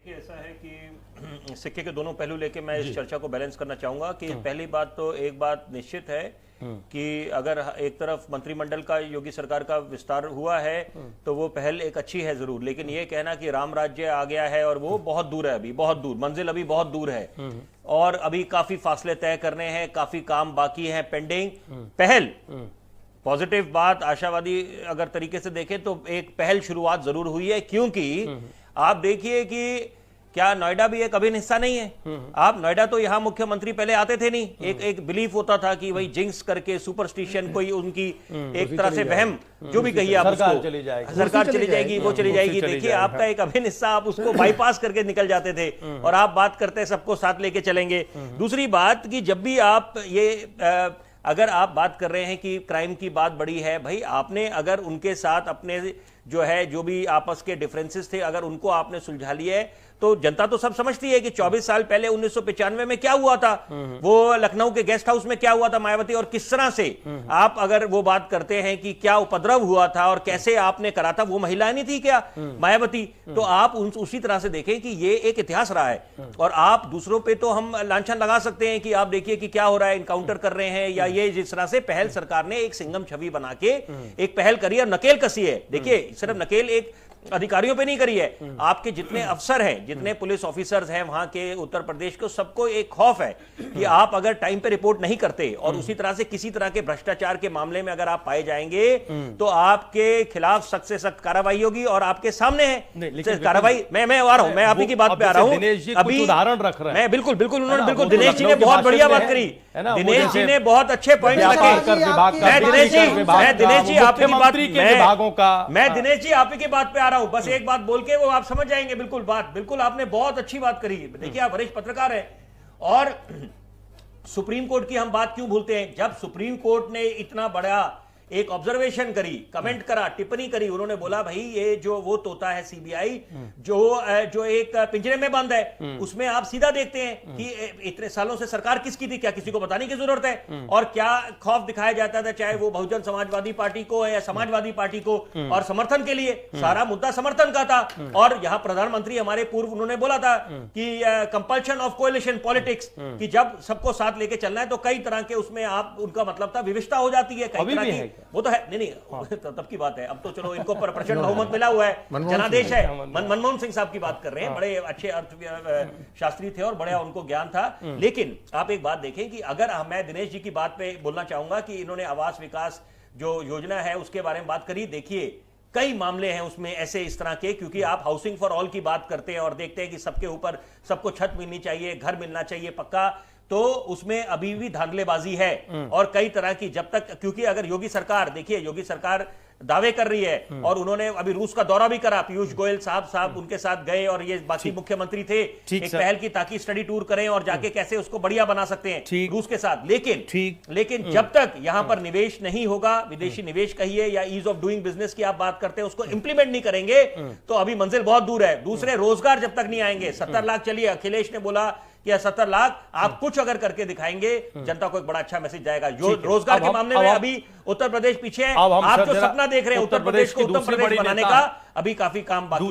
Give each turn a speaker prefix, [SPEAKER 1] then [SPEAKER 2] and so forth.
[SPEAKER 1] ऐसा है कि सिक्के के दोनों पहलू लेके मैं इस चर्चा को बैलेंस करना चाहूंगा कि पहली बात तो एक बात निश्चित है कि अगर एक तरफ मंत्रिमंडल का योगी सरकार का विस्तार हुआ है तो वो पहल एक अच्छी है जरूर, लेकिन ये कहना कि राम राज्य आ गया है और वो बहुत दूर है, अभी बहुत दूर, मंजिल अभी बहुत दूर है और अभी काफी फासले तय करने हैं, काफी काम बाकी है पेंडिंग। पहल पॉजिटिव बात, आशावादी अगर तरीके से देखें तो एक पहल शुरुआत जरूर हुई है, क्योंकि आप देखिए कि क्या नोएडा भी एक अभिन्न हिस्सा नहीं है। आप नोएडा तो यहां मुख्यमंत्री पहले आते थे नहीं, एक बिलीफ होता था कि भाई जिंक्स करके सुपरस्टिशन कोई उनकी एक तरह से वहम जो भी कहिए आप उसको, सरकार चली जाएगी वो चली जाएगी। देखिए आपका एक अभिन्न हिस्सा, आप उसको बाईपास करके निकल जाते थे और आप बात करते सबको साथ लेके चलेंगे। दूसरी बात कि जब भी आप ये अगर आप बात कर रहे हैं कि क्राइम की बात बड़ी है, भाई आपने अगर उनके साथ अपने जो है जो भी आपस के डिफरेंसेस थे अगर उनको आपने सुलझा लिए तो जनता तो सब समझती है कि 24 साल पहले 1995 में क्या हुआ था, वो लखनऊ के गेस्ट हाउस में क्या हुआ था मायावती, और किस तरह से आप अगर वो बात करते हैं कि क्या उपद्रव हुआ था और कैसे आपने करा था, वो महिला नहीं थी क्या मायावती, तो आप उसी तरह से देखें कि ये एक इतिहास रहा है। और आप दूसरों पे तो हम लांछन लगा सकते हैं कि आप देखिए कि क्या हो रहा है, इनकाउंटर कर रहे हैं या ये जिस तरह से पहल सरकार ने एक सिंघम छवि बना के एक पहल करी और नकेल कसी है। देखिए सिर्फ नकेल एक अधिकारियों पे नहीं करी है, आपके जितने अफसर हैं, जितने पुलिस ऑफिसर्स हैं वहां के उत्तर प्रदेश को, सबको एक खौफ है कि आप अगर टाइम पे रिपोर्ट नहीं करते और उसी तरह से किसी तरह के भ्रष्टाचार के मामले में अगर आप पाए जाएंगे तो आपके खिलाफ सख्त से सख्त कार्रवाई होगी और आपके सामने है कार्रवाई। मैं आ रहा हूं, मैं आप ही की बात पे आ रहा हूं, अभी उदाहरण रख रहे हैं। मैं बिल्कुल उन्होंने बिल्कुल दिनेश जी ने बहुत बढ़िया बात करी, दिनेश जी ने बहुत अच्छे पॉइंट रखे। दिनेश जी आपकी बात, मैं दिनेश जी आप ही की बात पे आ रहा हूं, बस एक बात बोल के वो आप समझ जाएंगे। बिल्कुल आपने बहुत अच्छी बात करी। देखिए आप वरिष्ठ पत्रकार हैं और सुप्रीम कोर्ट की हम बात क्यों भूलते हैं, जब सुप्रीम कोर्ट ने इतना बड़ा एक ऑब्जर्वेशन करी, कमेंट करा, टिप्पणी करी, उन्होंने बोला भाई ये जो वो तोता है सीबीआई जो एक पिंजरे में बंद है, उसमें आप सीधा देखते हैं कि इतने सालों से सरकार किसकी थी, क्या किसी को बताने की जरूरत है, और क्या खौफ दिखाया जाता था, चाहे वो बहुजन समाजवादी पार्टी को है या समाजवादी पार्टी को, और समर्थन के लिए सारा मुद्दा समर्थन का था। और यहां प्रधानमंत्री हमारे पूर्व उन्होंने बोला था कि कंपल्शन ऑफ कोएलिशन पॉलिटिक्स, कि जब सबको साथ लेके चलना है तो कई तरह के उसमें आप उनका मतलब था विविधता हो जाती है, कई तरह की, वो तो है नहीं तब की बात है। अब तो चलो इनको प्रचंड बहुमत मिला हुआ है, जनादेश है। मनमोहन सिंह साहब की बात कर रहे हैं, बड़े अच्छे अर्थशास्त्री थे और बड़ा उनको ज्ञान था। लेकिन आप एक बात देखें कि अगर मैं दिनेश जी की बात पे बोलना चाहूंगा कि इन्होंने आवास विकास जो योजना है उसके बारे में बात करी। देखिए कई मामले हैं उसमें ऐसे इस तरह के, क्योंकि आप हाउसिंग फॉर ऑल की बात करते हैं और देखते हैं कि सबके ऊपर सबको छत मिलनी चाहिए, घर मिलना चाहिए पक्का, तो उसमें अभी भी धांधलेबाजी है और कई तरह की, जब तक, क्योंकि अगर योगी सरकार, देखिए योगी सरकार दावे कर रही है और उन्होंने अभी रूस का दौरा भी करा, पीयूष गोयल साहब उनके साथ गए और ये बाकी मुख्यमंत्री थे एक पहल की ताकि स्टडी टूर करें और जाके कैसे उसको बढ़िया बना सकते हैं रूस के साथ। लेकिन जब तक यहां पर निवेश नहीं होगा, विदेशी निवेश कहिए या ईज ऑफ डूइंग बिजनेस की आप बात करते हैं, उसको इंप्लीमेंट नहीं करेंगे तो अभी मंजिल बहुत दूर है। दूसरे रोजगार जब तक नहीं आएंगे, 70 लाख, चलिए अखिलेश ने बोला कि 70 लाख आप कुछ अगर करके दिखाएंगे जनता को एक बड़ा अच्छा मैसेज जाएगा। जो रोजगार के मामले में अभी उत्तर प्रदेश पीछे है, आप जो सपना देख रहे हैं उत्तर प्रदेश को उत्तम प्रदेश बनाने का, अभी काफी काम बाकी